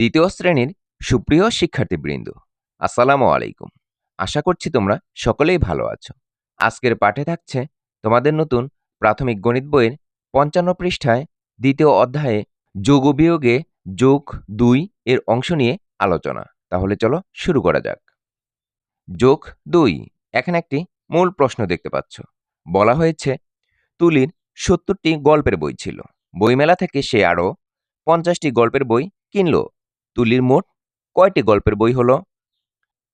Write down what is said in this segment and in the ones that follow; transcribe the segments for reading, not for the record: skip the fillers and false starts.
দ্বিতীয় শ্রেণীর সুপ্রিয় শিক্ষার্থীবৃন্দ, আসসালামু আলাইকুম। আশা করছি তোমরা সকলেই ভালো আছো। আজকের পাঠে থাকছে তোমাদের নতুন প্রাথমিক গণিত বইয়ের ৫৫ পৃষ্ঠায় দ্বিতীয় অধ্যায়ে যোগ ও বিয়োগে যোগ ২ এর অংশ নিয়ে আলোচনা। তাহলে চলো শুরু করা যাক। যোগ ২, এখানে একটি মূল প্রশ্ন দেখতে পাচ্ছ। বলা হয়েছে তুলির ৭০টি গল্পের বই ছিল। বইমেলা থেকে সে আরও ৫০টি গল্পের বই কিনল। তুলির মোট কয়টি গল্পের বই হলো?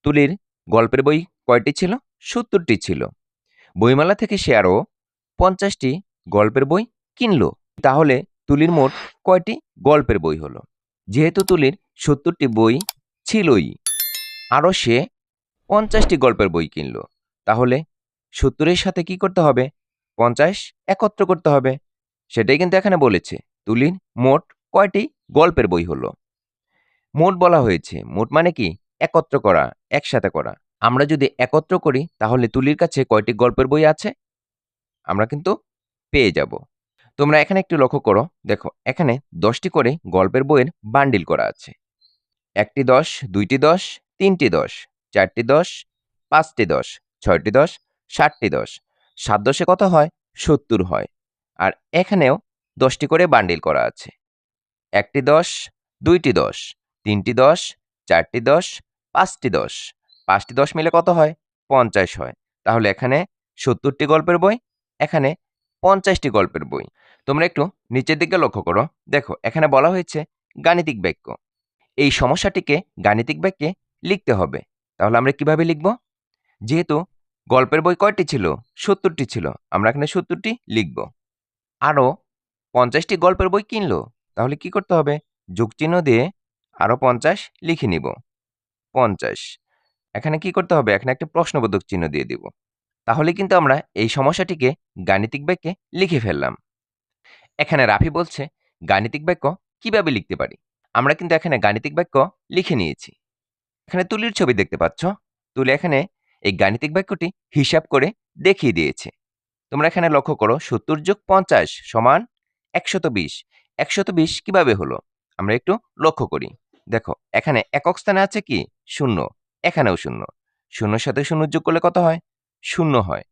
তুলির গল্পের বই কয়টি ছিল? ৭০টি ছিল। বইমেলা থেকে সে আরও ৫০টি গল্পের বই কিনল। তাহলে তুলির মোট কয়টি গল্পের বই হলো? যেহেতু তুলির ৭০টি বই ছিলই, আরও সে ৫০টি গল্পের বই কিনল, তাহলে ৭০-এর সাথে কি করতে হবে? ৫০ একত্র করতে হবে। সেটাই কিন্তু এখানে বলেছে। তুলির মোট কয়টি গল্পের বই হলো? মোট বলা হয়েছে। মোট মানে কি? একত্র করা, একসাথে করা। আমরা যদি একত্র করি তাহলে তুলির কাছে কয়টি গল্পের বই আছে? আমরা কিন্তু পেয়ে যাব। তোমরা এখানে একটু লক্ষ্য করো। দেখো, এখানে ১০টি করে গল্পের বইয়ের বান্ডিল করা আছে। ১টি ১০, ২টি ১০, ৩টি ১০, ৪টি ১০, ৫টি ১০, ৬টি ১০, ৭টি ১০। ৭ ১০ কত হয়? ৭০ হয়। আর এখানেও ১০টি করে বান্ডিল করা আছে। ১টি ১০, ২টি ১০, ৩টি ১০, ৪টি ১০, ৫টি ১০। ৫টি ১০ মিলে কত হয়? ৫০ হয়। তাহলে এখানে ৭০টি গল্পের বই, এখানে ৫০টি গল্পের বই। তোমরা একটু নিচের দিকে লক্ষ্য করো। দেখো, এখানে বলা হয়েছে গাণিতিক বাক্য। এই সমস্যাটিকে গাণিতিক বাক্যে লিখতে হবে। তাহলে আমরা কিভাবে লিখব? যেহেতু গল্পের বই কয়টি ছিল? ৭০টি ছিল। আমরা এখানে ৭০টি লিখব। আরও ৫০টি গল্পের বই কিনল। তাহলে কি করতে হবে? যোগচিহ্ন দিয়ে আরও ৫০ লিখে নিব। ৫০। এখানে কি করতে হবে? এখানে একটা প্রশ্নবোধক চিহ্ন দিয়ে দিব। তাহলে কিন্তু আমরা এই সমস্যাটিকে গাণিতিক বাক্যে লিখে ফেললাম। এখানে রাফি বলছে গাণিতিক বাক্য কিভাবে লিখতে পারি? আমরা কিন্তু এখানে গাণিতিক বাক্য লিখে নিয়েছি। এখানে তুলির ছবি দেখতে পাচ্ছ। তুলি এখানে এই গাণিতিক বাক্যটি হিসাব করে দেখিয়ে দিয়েছে। তোমরা এখানে লক্ষ্য করো, ৭০ যোগ ৫০ সমান ১২০। ১২০ কিভাবে হলো? আমরা একটু লক্ষ্য করি। দেখো, এখানে একক স্থানে আছে কি? ০। এখানেও ০। ০ সাথে ০ যোগ করলে কত হয়? ০ হয়।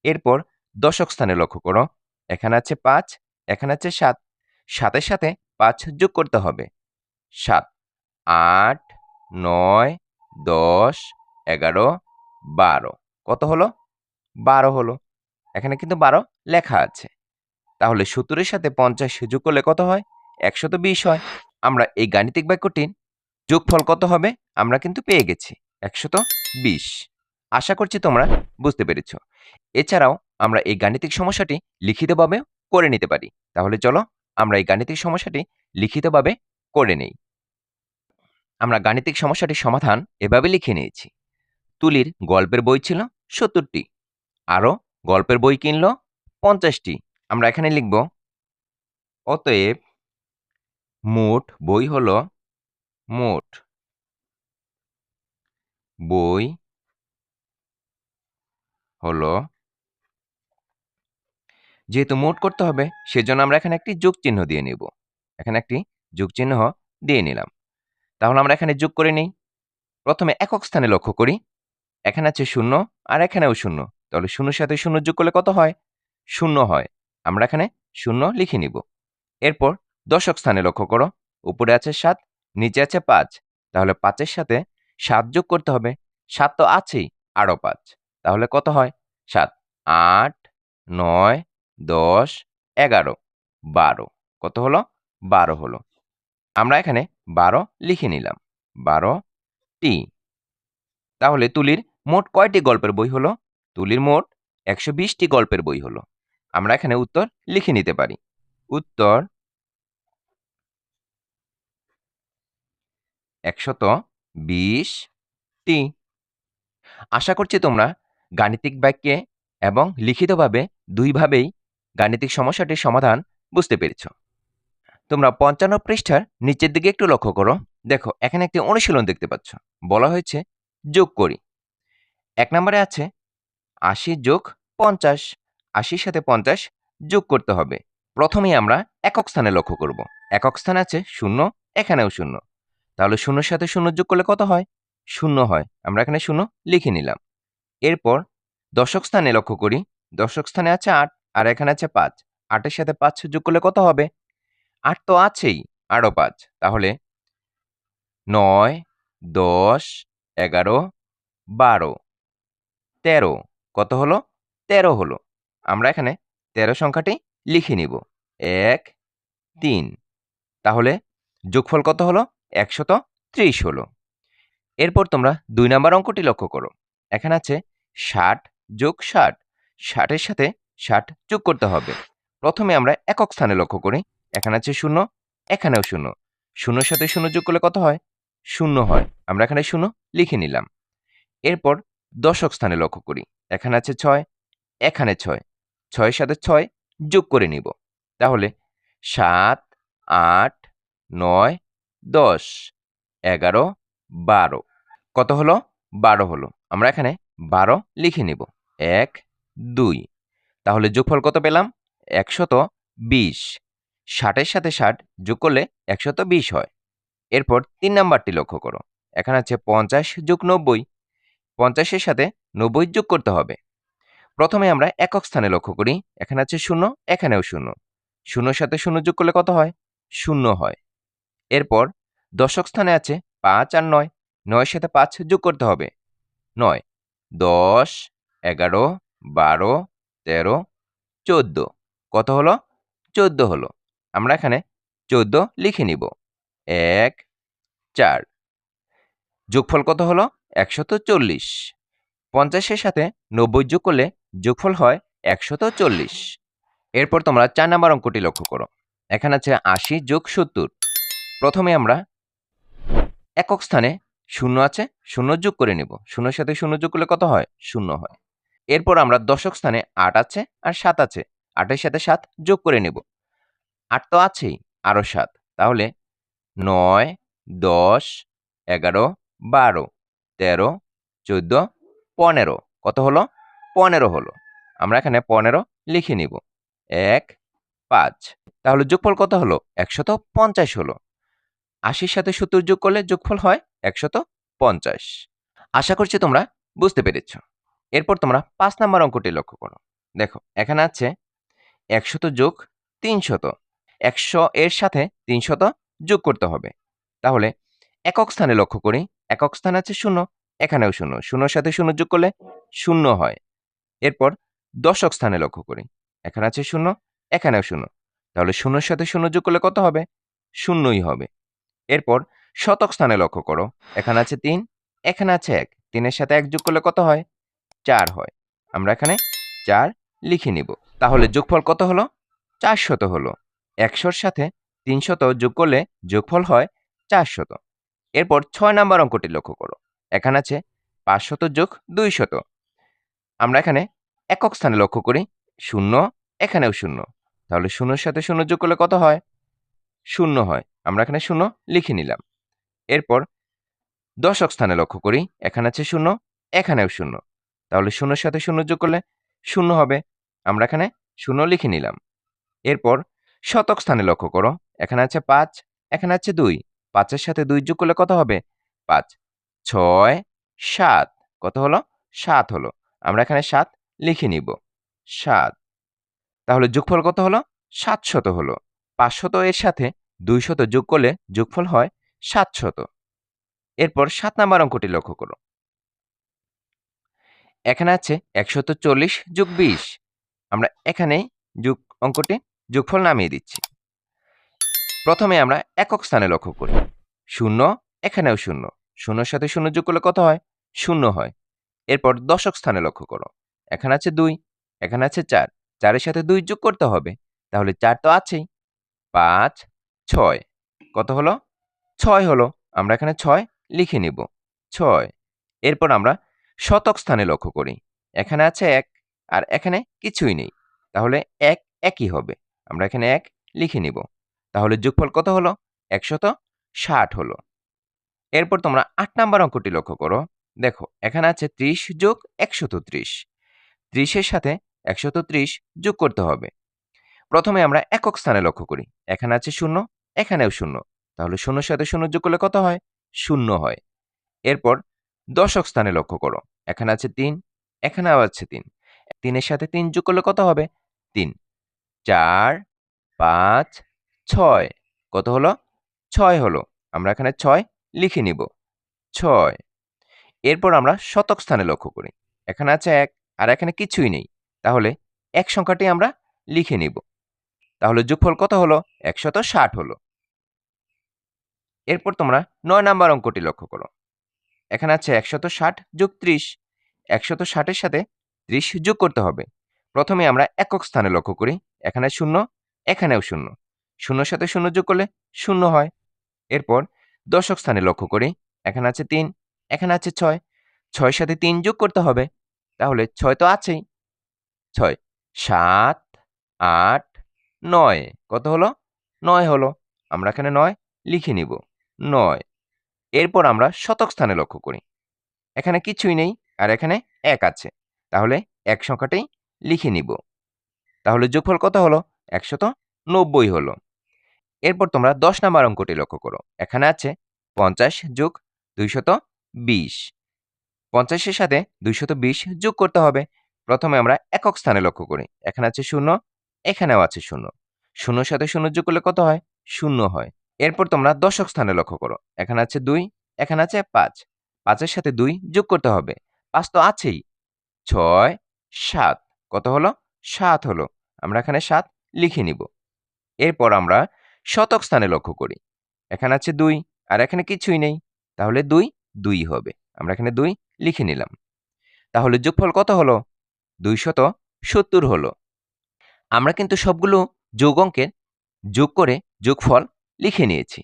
এরপর দশক স্থানে লক্ষ্য করো। এখানে আছে ৫, এখানে আছে ৭। ৭-এর সাথে ৫ যোগ করতে হবে। ৭, ৮, ৯, ১০, ১১, ১২। কত হলো? ১২ হলো। এখানে কিন্তু ১২ লেখা আছে। তাহলে ৭০-এর সাথে ৫০ যোগ করলে কত হয়? ১২০ হয়। আমরা এই গাণিতিক বাক্যটির যোগফল কত হবে? আমরা কিন্তু পেয়ে গেছি ১২০। আশা করছি তোমরা বুঝতে পেরেছ। এছাড়াও আমরা এই গাণিতিক সমস্যাটি লিখিতভাবে করে নিতে পারি। তাহলে চলো আমরা এই গাণিতিক সমস্যাটি লিখিতভাবে করে নেই। আমরা গাণিতিক সমস্যাটির সমাধান এভাবে লিখে নিয়েছি। তুলির গল্পের বই ছিল ৭০টি, আরও গল্পের বই কিনল ৫০টি। আমরা এখানে লিখব অতএব মোট বই হলো মোট বই হলো, যেহেতু মোট করতে হবে সেজন্য আমরা এখানে একটি যোগ চিহ্ন দিয়ে নেব। এখানে একটি যোগ চিহ্ন দিয়ে নিলাম। তাহলে আমরা এখানে যোগ করে নেই। প্রথমে একক স্থানে লক্ষ্য করি। এখানে আছে ০ আর এখানেও ০। তাহলে ০-এর সাথে ০ যোগ করলে কত হয়? ০ হয়। আমরা এখানে ০ লিখে নিব। এরপর দশক স্থানে লক্ষ্য করো। উপরে আছে ৭, নিচে আছে ৫। তাহলে ৫-এর সাথে ৭ যোগ করতে হবে। ৭ তো আছেই, আরও ৫। তাহলে কত হয়? ৭, ৮, ৯, ১০, ১১, ১২। কত হলো? ১২ হলো। আমরা এখানে ১২ লিখে নিলাম। ১২টি। তাহলে তুলির মোট কয়টি গল্পের বই হলো? তুলির মোট ১২০টি গল্পের বই হলো। আমরা এখানে উত্তর লিখে নিতে পারি। উত্তর ১২০টি। আশা করছি তোমরা গাণিতিক বাক্যে এবং লিখিতভাবে দুইভাবেই গাণিতিক সমস্যাটির সমাধান বুঝতে পেরেছ। তোমরা ৫৫ পৃষ্ঠার নিচের দিকে একটু লক্ষ্য করো। দেখো, এখানে একটি অনুশীলন দেখতে পাচ্ছ। বলা হয়েছে যোগ করি। ১ নম্বরে আছে ৮০ যোগ ৫০। ৮০-র সাথে ৫০ যোগ করতে হবে। প্রথমেই আমরা একক স্থানে লক্ষ্য করব। একক স্থানে আছে ০, এখানেও ০। তাহলে শূন্যর সাথে শূন্য যোগ করলে কত হয়? শূন্য হয়। আমরা এখানে শূন্য লিখে নিলাম। এরপর দশক স্থানে লক্ষ্য করি। দশক স্থানে আছে ৮ আর এখানে আছে ৫। ৮ এর সাথে ৫ যোগ করলে কত হবে? ৮ তো আছেই, আরও ৫। তাহলে ৯, ১০, ১১, ১২, ১৩ কত হলো? ১৩ হলো। আমরা এখানে ১৩ সংখ্যাটি লিখে নিব। ১, ৩। তাহলে যোগফল কত হলো? ১৩০ হলো। এরপর তোমরা ২ নাম্বার অঙ্কটি লক্ষ্য করো। এখানে আছে ৬০ যোগ ৬০। ৬০ এর সাথে ৬০ যোগ করতে হবে। প্রথমে আমরা একক স্থানে লক্ষ্য করি। এখানে আছে ০, এখানেও ০। ০ এর সাথে ০ যোগ করলে কত হয়? ০ হয়। আমরা এখানে ০ লিখে নিলাম। এরপর দশক স্থানে লক্ষ্য করি। এখানে আছে ৬, এখানে ৬। ৬ এর সাথে ৬ যোগ করে নিব। তাহলে ৭, ৮, ৯, ১০, ১১, ১২ কত হলো? ১২ হলো। আমরা এখানে ১২ লিখে নিব। ১, ২। তাহলে যোগফল কত পেলাম? ১২০। ৬০ এর সাথে ৬০ যোগ করলে ১২০ হয়। এরপর ৩ নাম্বারটি লক্ষ্য করো। এখানে আছে ৫০ যোগ ৯০। ৫০ এর সাথে ৯০ যোগ করতে হবে। প্রথমে আমরা একক স্থানে লক্ষ্য করি। এখানে আছে ০, এখানেও ০। ০ এর সাথে ০ যোগ করলে কত হয়? ০ হয়। এরপর দশক স্থানে আছে ৫ আর ৯। ৯ এর সাথে ৫ যোগ করতে হবে। ৯, ১০, ১১, ১২, ১৩, ১৪ কত হলো? ১৪ হলো। আমরা এখানে ১৪ লিখে নিব। ১, ৪ যোগফল কত হলো? ১৪০। ৫০ এর সাথে ৯০ যোগ করলে যোগফল হয় ১৪০। এরপর তোমরা ৪ নাম্বার অঙ্কটি লক্ষ্য করো। এখানে আছে ৮০ যোগ ৭০। প্রথমে আমরা একক স্থানে ০ আছে, ০ যোগ করে নেব। ০ এর সাথে ০ যোগ করলে কত হয়? ০ হয়। এরপর আমরা দশক স্থানে ৮ আছে আর ৭ আছে। ৮ এর সাথে ৭ যোগ করে নেব। ৮ তো আছেই, আরও ৭। তাহলে ৯, ১০, ১১, ১২, ১৩, ১৪, ১৫ কত হলো? ১৫ হলো। আমরা এখানে ১৫ লিখে নিব। ১, ৫ তাহলে যোগফল কত হলো? ১৫০ হলো। ৮০ সাথে ৭০ যোগ করলে যোগফল হয় ১৫০। আশা করছি তোমরা বুঝতে পেরেছ। এরপর তোমরা ৫ নাম্বার অঙ্কটি লক্ষ্য করো। দেখো এখানে আছে ১০০ যোগ ৩০০। ১০০ এর সাথে ৩০০ যোগ করতে হবে। তাহলে একক স্থানে লক্ষ্য করি। একক স্থানে আছে ০, এখানেও ০। ০ এর সাথে ০ যোগ করলে ০ হয়। এরপর দশক স্থানে লক্ষ্য করি। এখানে আছে ০, এখানেও ০। তাহলে ০ এর সাথে ০ যোগ করলে কত হবে? ০ই হবে। এরপর শতক স্থানে লক্ষ্য করো। এখানে আছে ৩, এখানে আছে ১। ৩ এর সাথে ১ যোগ করলে কত হয়? ৪ হয়। আমরা এখানে ৪ লিখে নিব। তাহলে যোগফল কত হলো? ৪০০ হলো। ১০০ র সাথে ৩০০ যোগ করলে যোগফল হয় ৪০০। এরপর ৬ নাম্বার অঙ্কটি লক্ষ্য করো। এখানে আছে ৫০০ যোগ ২০০। আমরা এখানে একক স্থানে লক্ষ্য করি। ০, এখানেও ০। তাহলে ০ এর সাথে ০ যোগ করলে কত হয়? ০ হয়। আমরা এখানে ০ লিখে নিলাম। এরপর দশক স্থানে লক্ষ্য করি। এখানে আছে ০, এখানেও ০। তাহলে ০ এর সাথে ০ যোগ করলে ০ হবে। আমরা এখানে ০ লিখে নিলাম। এরপর শতক স্থানে লক্ষ্য করো। এখানে আছে ৫, এখানে আছে ২। ৫ এর সাথে ২ যোগ করলে কত হবে? ৫, ৬, ৭ কত হলো? ৭ হলো। আমরা এখানে ৭ লিখে নিব। ৭ তাহলে যোগফল কত হলো? ৭০০ হলো। ৫০০ এর সাথে ২০০ যোগ করলে যোগফল হয় ৭০০। এরপর ৭ নাম্বার অঙ্কটি লক্ষ্য করো। এখানে আছে ১৪০ যোগ ২০। আমরা এখানে অঙ্কটি যোগফল নামিয়ে দিচ্ছি। প্রথমে আমরা একক স্থানে লক্ষ্য করি। ০, এখানেও ০। ০ এর সাথে ০ যোগ করলে কত হয়? ০ হয়। এরপর দশক স্থানে লক্ষ্য করো। এখানে আছে ২, এখানে আছে ৪। ৪ এর সাথে ২ যোগ করতে হবে। তাহলে ৪ তো আছেই। ৫, ৬ কত হলো? ৬ হলো। আমরা এখানে ৬ লিখে নিব। ৬ এরপর আমরা শতক স্থানে লক্ষ্য করি। এখানে আছে ১ আর এখানে কিছুই নেই। তাহলে ১ একই হবে। আমরা এখানে ১ লিখে নিব। তাহলে যোগফল কত হলো? ১৬০ হলো। এরপর তোমরা ৮ নাম্বার অঙ্কটি লক্ষ্য করো। দেখো এখানে আছে ৩০ যোগ ১৩০। ৩০ এর সাথে ১৩০ যোগ করতে হবে। প্রথমে আমরা একক স্থানে লক্ষ্য করি। এখানে আছে ০, এখানেও ০। তাহলে 0 সাথে 0 যোগ করলে কত হয়? 0 হয়। এরপর দশক স্থানে লক্ষ্য করো। এখানে আছে 3, এখানেও আছে 3। 3 এর সাথে 3 যোগ করলে কত হবে? 3, 4, 5, 6। কত হলো? 6 হলো। আমরা এখানে 6 লিখে নিব। 6। এরপর আমরা শতক স্থানে লক্ষ্য করি। এখানে আছে 1 আর এখানে কিছুই নেই। তাহলে 1 সংখ্যাটি আমরা লিখে নিব। তাহলে যোগফল কত হলো? 160 হলো। এরপর তোমরা 9 নাম্বার অঙ্কটি লক্ষ্য করো। এখানে আছে 160 যোগ 30। 160 এর সাথে 30 যোগ করতে হবে। প্রথমে আমরা একক স্থানে লক্ষ্য করি। এখানে 0, এখানেও 0। 0 এর সাথে 0 যোগ করলে 0 হয়। এরপর দশক স্থানে লক্ষ্য করি। এখানে আছে 3, এখানে আছে 6। 6 এর সাথে 3 যোগ করতে হবে। তাহলে 6 তো আছেই। 6, 7, 8, 9। কত হলো? 9 হলো। আমরা এখানে 9 লিখে নিব। 9। এরপর আমরা শতক স্থানে লক্ষ্য করি। এখানে কিছুই নেই আর এখানে 1 আছে। তাহলে 1 সংখ্যাটাই লিখে নিব। তাহলে যোগফল কত হলো? 190 হলো। এরপর তোমরা 10 নাম্বার অঙ্কটি লক্ষ্য করো। এখানে আছে 50 যোগ 220। 50 এর সাথে 220 যোগ করতে হবে। প্রথমে আমরা একক স্থানে লক্ষ্য করি। এখানে আছে 0, এখানেও আছে 0। 0 এর সাথে 0 যোগ করলে কত হয়? 0 হয়। এরপর তোমরা দশক স্থানে লক্ষ্য করো। এখানে আছে 2, এখানে আছে 5। 5 এর সাথে 2 যোগ করতে হবে। 5 তো আছেই। 6, 7। কত হলো? 7 হলো। আমরা এখানে 7 লিখে নিব। এরপর আমরা শতক স্থানে লক্ষ্য করি। এখানে আছে 2 আর এখানে কিছুই নেই। তাহলে 2, 2 হবে। আমরা এখানে 2 লিখে নিলাম। তাহলে যোগফল কত হলো? 270 হলো। আমরা কিন্তু সবগুলো যোগ অঙ্কের যোগ করে যোগফল লিখে নিয়েছি।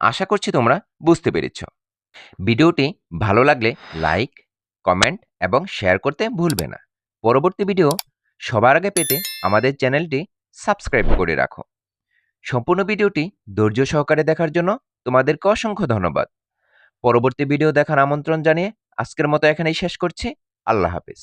আশা করছি তোমরা বুঝতে পেরেছ। ভিডিওটি ভালো লাগলে লাইক, কমেন্ট এবং শেয়ার করতে ভুলবে না। পরবর্তী ভিডিও সবার আগে পেতে আমাদের চ্যানেলটি সাবস্ক্রাইব করে রাখো। সম্পূর্ণ ভিডিওটি ধৈর্য সহকারে দেখার জন্য তোমাদেরকে অসংখ্য ধন্যবাদ। পরবর্তী ভিডিও দেখার আমন্ত্রণ জানিয়ে আজকের মতো এখানেই শেষ করছি। আল্লাহ হাফেজ।